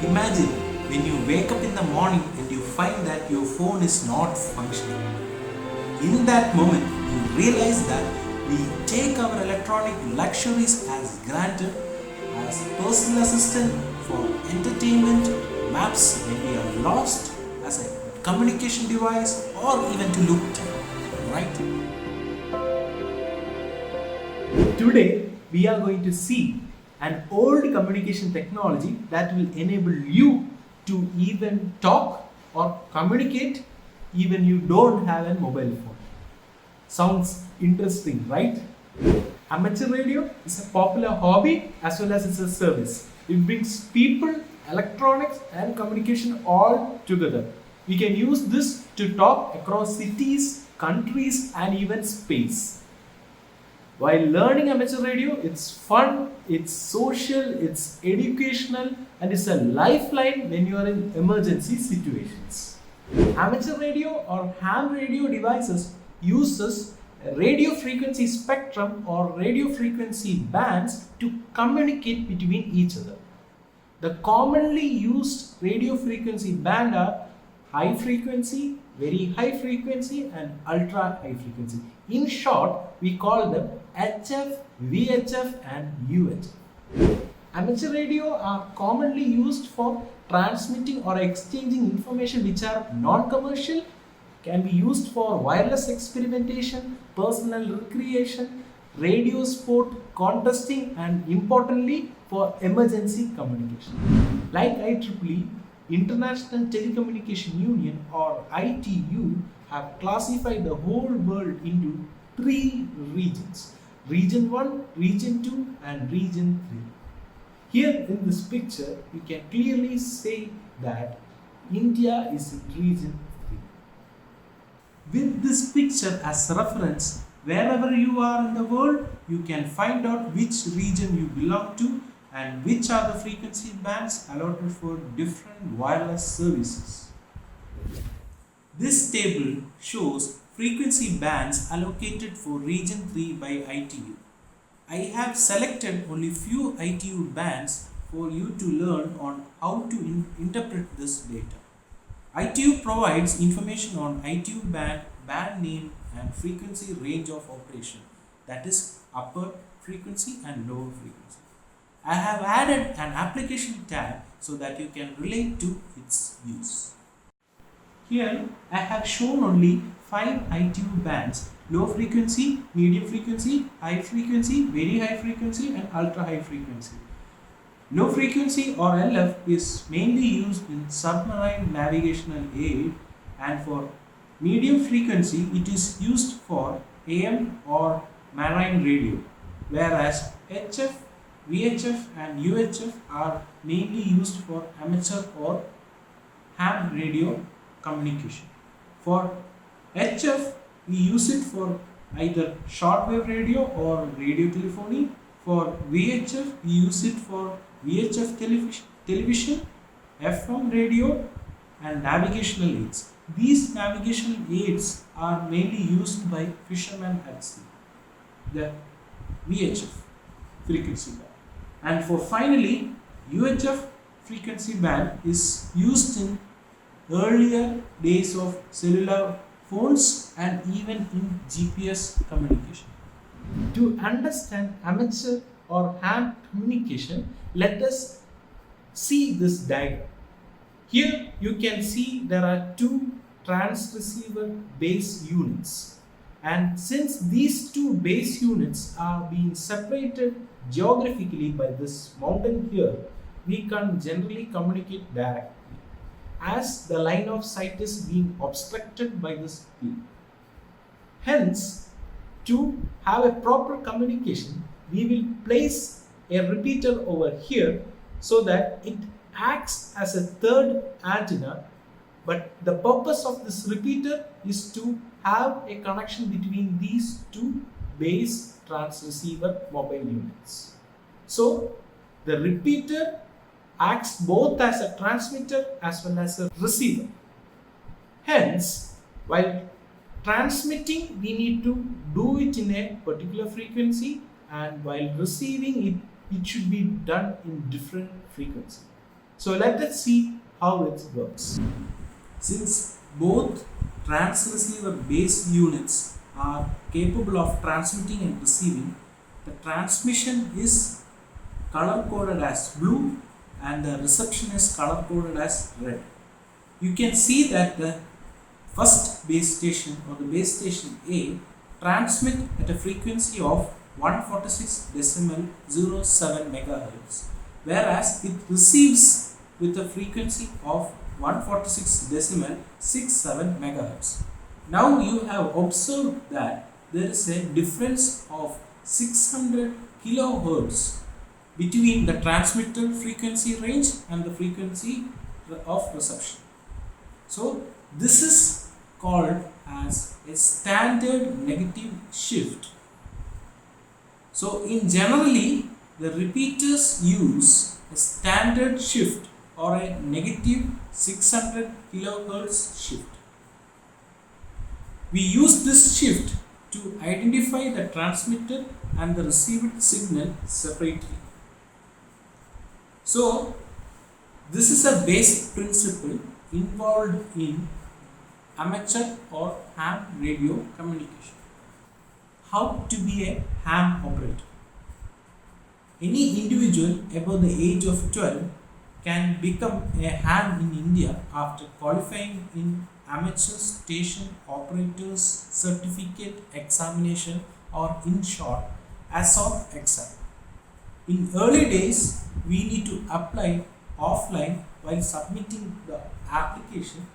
Imagine when you wake up in the morning and you find that your phone is not functioning. In that moment, you realize that we take our electronic luxuries as granted, as personal assistant for entertainment, maps when we are lost, as a communication device, or even to look time, right? Today, we are going to see an old communication technology that will enable you to even talk or communicate even you don't have a mobile phone. Sounds interesting, right? Amateur radio is a popular hobby as well as it's a service. It brings people, electronics and communication all together. We can use this to talk across cities, countries and even space. While learning amateur radio, it's fun, it's social, it's educational and it's a lifeline when you are in emergency situations. Amateur radio or ham radio devices uses a radio frequency spectrum or radio frequency bands to communicate between each other. The commonly used radio frequency band are high frequency, very high frequency and ultra high frequency. In short, we call them HF, VHF and UHF. Amateur radio are commonly used for transmitting or exchanging information which are non-commercial, can be used for wireless experimentation, personal recreation, radio sport, contesting and importantly for emergency communication. Like IEEE, International Telecommunication Union or ITU have classified the whole world into 3 regions. Region 1, Region 2 and Region 3. Here in this picture, you can clearly say that India is in Region 3. With this picture as reference, wherever you are in the world, you can find out which region you belong to and which are the frequency bands allotted for different wireless services. This table shows frequency bands allocated for Region 3 by ITU. I have selected only few ITU bands for you to learn on how to interpret this data. ITU provides information on ITU band, band name and frequency range of operation, that is upper frequency and lower frequency. I have added an application tab so that you can relate to its use. Here I have shown only 5 ITU bands: low frequency, medium frequency, high frequency, very high frequency and ultra high frequency. Low frequency or LF is mainly used in submarine navigational aid, and for medium frequency it is used for AM or marine radio, whereas HF, VHF and UHF are mainly used for amateur or ham radio communication. For HF, we use it for either shortwave radio or radio telephony. For VHF, we use it for VHF television, FM radio and navigational aids. These navigational aids are mainly used by fishermen at sea, the VHF frequency band. And for finally, UHF frequency band is used in earlier days of cellular phones and even in GPS communication. To understand amateur or ham communication, let us see this diagram. Here you can see there are 2 transceiver base units, and since these 2 base units are being separated geographically by this mountain here, we can generally communicate directly, as the line of sight is being obstructed by this peak. Hence, to have a proper communication, we will place a repeater over here so that it acts as a third antenna, but the purpose of this repeater is to have a connection between these two base transceiver mobile units. So the repeater acts both as a transmitter as well as a receiver. Hence, while transmitting, we need to do it in a particular frequency, and while receiving it, it should be done in different frequency. So let us see how it works. Since both transceiver base units are capable of transmitting and receiving, the transmission is color coded as blue and the reception is color coded as red. You can see that the first base station or the base station A transmit at a frequency of 146.07 megahertz, whereas it receives with a frequency of 146.67 megahertz. Now you have observed that there is a difference of 600 kilohertz between the transmitter frequency range and the frequency of reception. So this is called as a standard negative shift. So in generally, the repeaters use a standard shift or a negative 600 kilohertz shift. We use this shift to identify the transmitted and the received signal separately. So this is a basic principle involved in amateur or ham radio communication. How to be a ham operator? Any individual above the age of 12 can become a ham in India after qualifying in amateur station operators certificate examination, or in short ASOC exam. In early days, we need to apply offline while submitting the application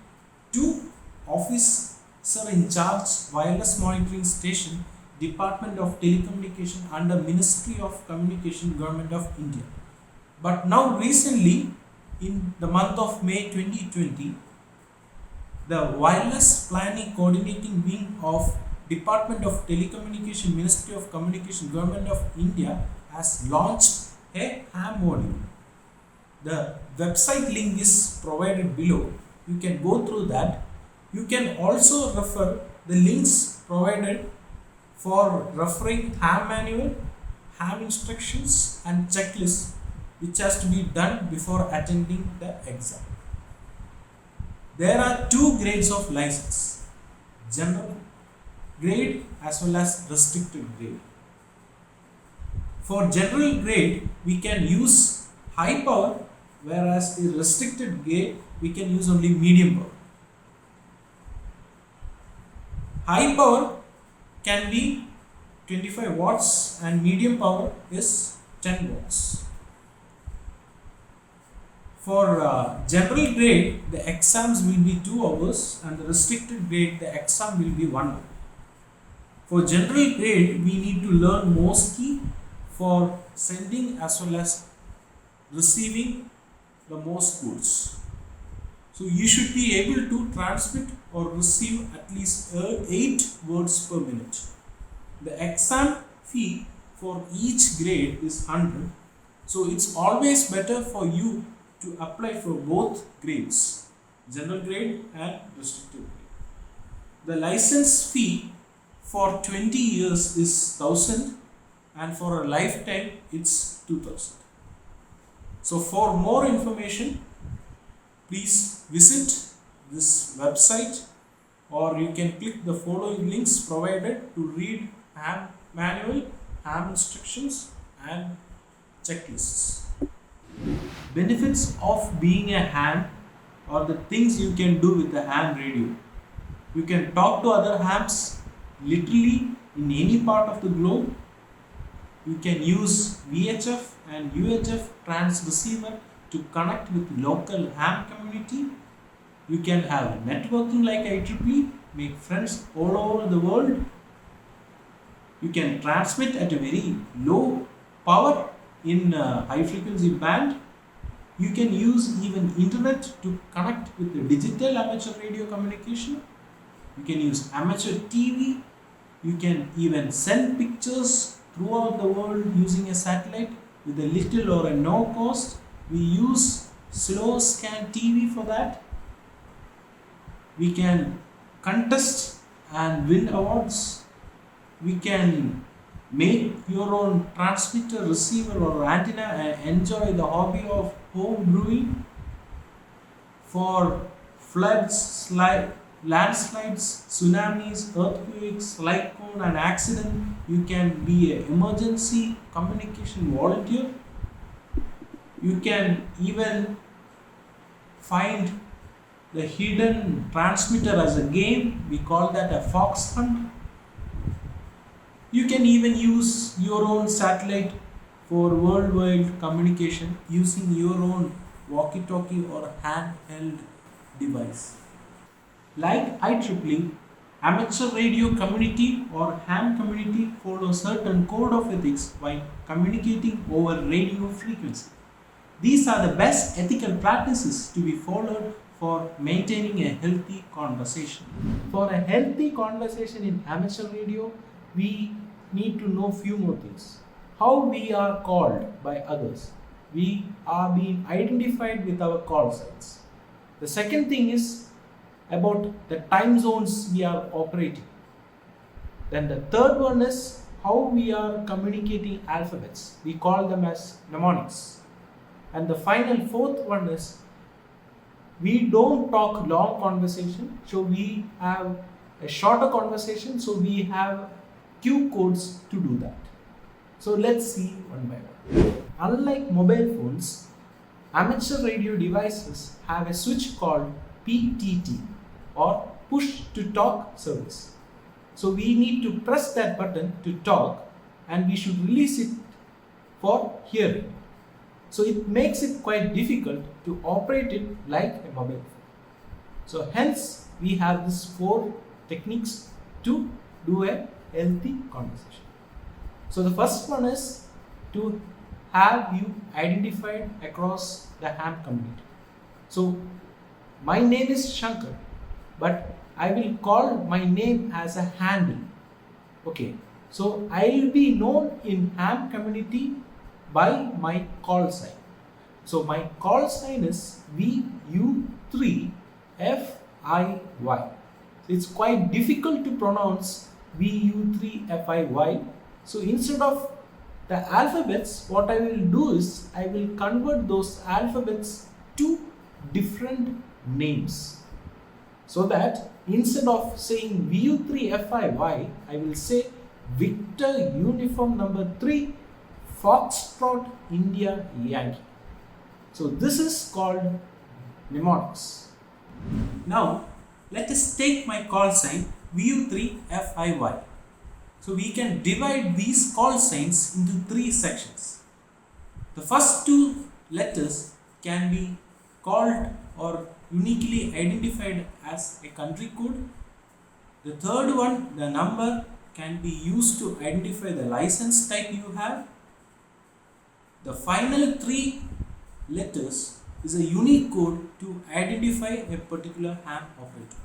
to officer in charge wireless monitoring station, Department of Telecommunication under Ministry of Communication, Government of India. But now recently, in the month of May 2020, the Wireless Planning Coordinating Wing of Department of Telecommunication, Ministry of Communication, Government of India has launched a ham module. The website link is provided below. You can go through that. You can also refer the links provided for referring ham manual, ham instructions and checklists which has to be done before attending the exam. There are two grades of license, general grade as well as restricted grade. For general grade, we can use high power, whereas the restricted grade, we can use only medium power. High power can be 25 watts and medium power is 10 watts. For general grade, the exams will be 2 hours and the restricted grade, the exam will be 1 hour. For general grade, we need to learn Morse key for sending as well as receiving the Morse codes. So you should be able to transmit or receive at least 8 words per minute. The exam fee for each grade is 100. So it's always better for you to apply for both grades, general grade and restricted grade. The license fee for 20 years is 1000 and for a lifetime it's 2000. So for more information, please visit this website, or you can click the following links provided to read ham manual, ham instructions and checklists. Benefits of being a ham, or the things you can do with the ham radio. You can talk to other hams literally in any part of the globe. You can use VHF and UHF transceiver to connect with local ham community. You can have networking like IEEE, make friends all over the world. You can transmit at a very low power in high frequency band. You can use even internet to connect with the digital amateur radio communication. You can use amateur TV. You can even send pictures throughout the world using a satellite with a little or a no cost. We use slow scan TV for that. We can contest and win awards. We can make your own transmitter, receiver or antenna and enjoy the hobby of home brewing. For floods, landslides, tsunamis, earthquakes, cyclone and accident, you can be an emergency communication volunteer. You can even find the hidden transmitter as a game. We call that a fox hunt. You can even use your own satellite for worldwide communication using your own walkie-talkie or handheld device. Like IEEE, amateur radio community or ham community follow certain code of ethics while communicating over radio frequency. These are the best ethical practices to be followed for maintaining a healthy conversation. For a healthy conversation in amateur radio, we need to know few more things. How we are called by others. We are being identified with our call signs. The second thing is about the time zones we are operating. Then the third one is how we are communicating alphabets. We call them as mnemonics. And the final fourth one is we don't talk long conversation, so we have a shorter conversation, so we have cue codes to do that. So let's see one by one. Unlike mobile phones, amateur radio devices have a switch called PTT or push to talk service. So we need to press that button to talk and we should release it for hearing. So it makes it quite difficult to operate it like a mobile phone. So hence we have these 4 techniques to do a healthy conversation. So the first one is to have you identified across the ham community. So my name is Shankar, but I will call my name as a handle. Okay, so I will be known in ham community by my call sign. So my call sign is VU3FIY. It's quite difficult to pronounce VU3FIY. So instead of the alphabets, what I will do is I will convert those alphabets to different names. So that instead of saying VU3FIY, I will say Victor Uniform number 3 Foxtrot India Yankee. So this is called mnemonics. Now let us take my call sign VU3FIY. So we can divide these call signs into 3 sections. The first 2 letters can be called or uniquely identified as a country code. The third one, the number, can be used to identify the license type you have. The final 3 letters is a unique code to identify a particular ham operator.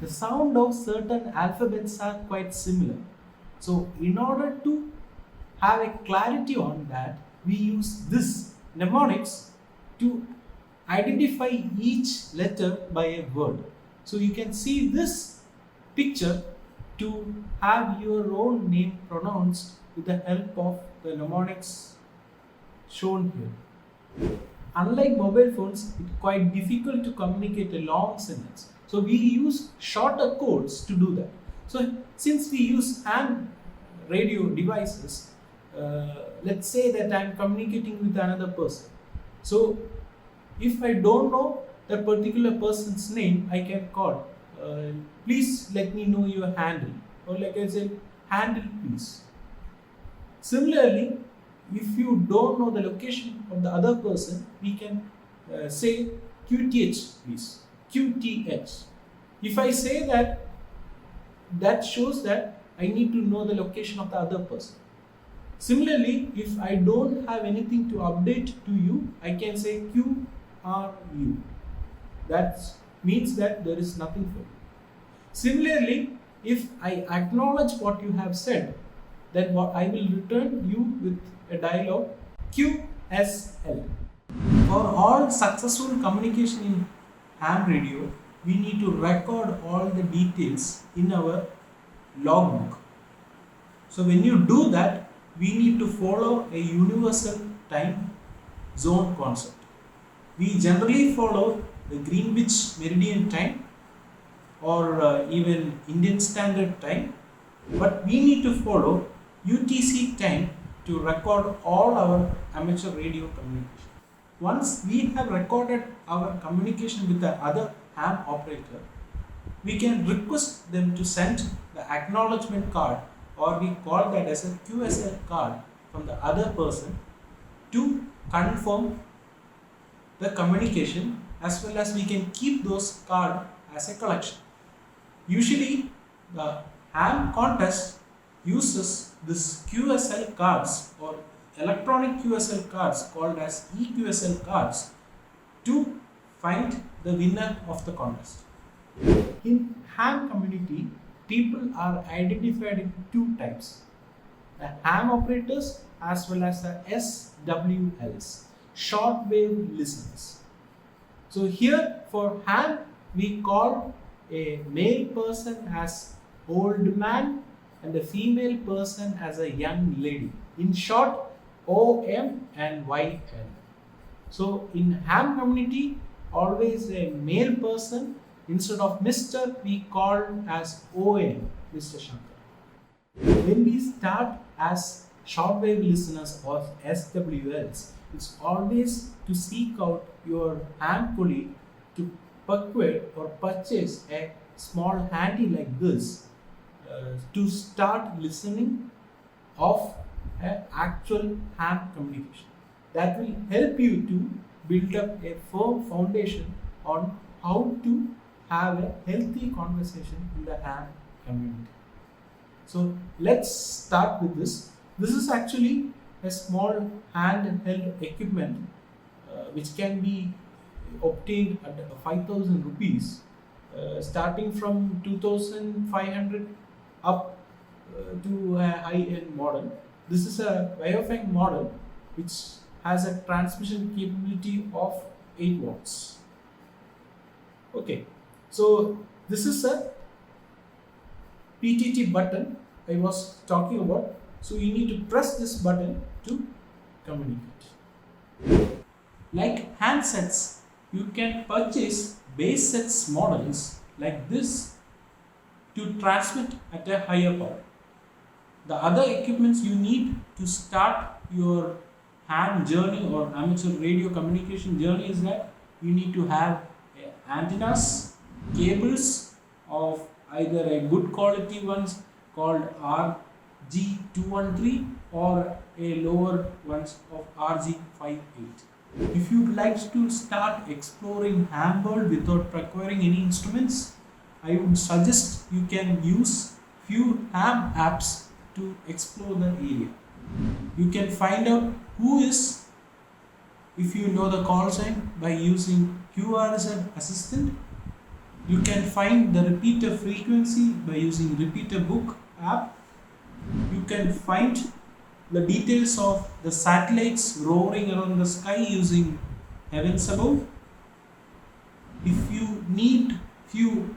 The sound of certain alphabets are quite similar. So in order to have a clarity on that, we use this mnemonics to identify each letter by a word. So you can see this picture to have your own name pronounced with the help of the mnemonics shown here. Unlike mobile phones, it's quite difficult to communicate a long sentence. So we use shorter codes to do that. So since we use ham radio devices, let's say that I am communicating with another person. So if I don't know that particular person's name, I can call, please let me know your handle, or like I said, handle please. Similarly, if you don't know the location of the other person, we can say QTH please. QTH. If I say that, that shows that I need to know the location of the other person. Similarly, if I don't have anything to update to you, I can say QRU. That means that there is nothing for you. Similarly, if I acknowledge what you have said, then what I will return you with a dialog QSL. For all successful communication in ham radio, we need to record all the details in our logbook. So when you do that, we need to follow a universal time zone concept. We generally follow the Greenwich Meridian time or even Indian Standard Time, but we need to follow UTC time to record all our amateur radio communication. Once we have recorded our communication with the other ham operator, we can request them to send the acknowledgement card, or we call that as a QSL card, from the other person to confirm the communication, as well as we can keep those cards as a collection. Usually the ham contest uses this QSL cards or electronic QSL cards called as EQSL cards to find the winner of the contest. In ham community, people are identified in two types: the ham operators as well as the SWLs, shortwave listeners. So here for ham, we call a male person as old man and a female person as a young lady. In short, OM and YN. So in ham community, always a male person, instead of Mr. we call as OM, Mr. Shankar. When we start as shortwave listeners or SWLs, it's always to seek out your ham colleague to procure or purchase a small handy like this to start listening of an actual ham communication. That will help you to build up a firm foundation on how to have a healthy conversation in the ham community. So let's start with this. This is actually a small handheld equipment which can be obtained at 5,000 rupees, starting from 2,500 up to a high-end model. This is a Biofang model which has a transmission capability of 8 watts. Okay, so this is a PTT button I was talking about. So you need to press this button to communicate. Like handsets, you can purchase base sets models like this to transmit at a higher power. The other equipments you need to start your ham journey or amateur radio communication journey is that you need to have antennas, cables of either a good quality ones called RG213 or a lower ones of RG58. If you would like to start exploring ham world without procuring any instruments, I would suggest you can use few ham apps to explore the area. You can find out who is, if you know the call sign, by using QR as an assistant. You can find the repeater frequency by using repeater book app. You can find the details of the satellites roaring around the sky using Heavens Above. If you need few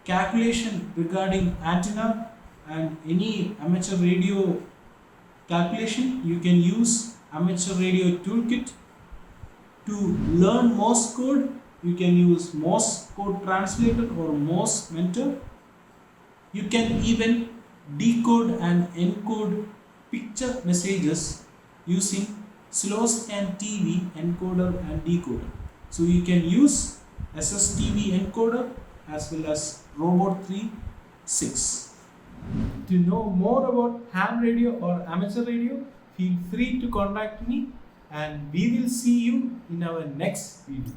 calculation regarding antenna and any amateur radio calculation, you can use amateur radio toolkit. To learn Morse code, you can use Morse code translator or Morse mentor. You can even decode and encode picture messages using slow scan TV encoder and decoder. So you can use SSTV encoder as well as Robot 3.6. To know more about ham radio or amateur radio, feel free to contact me, and we will see you in our next video.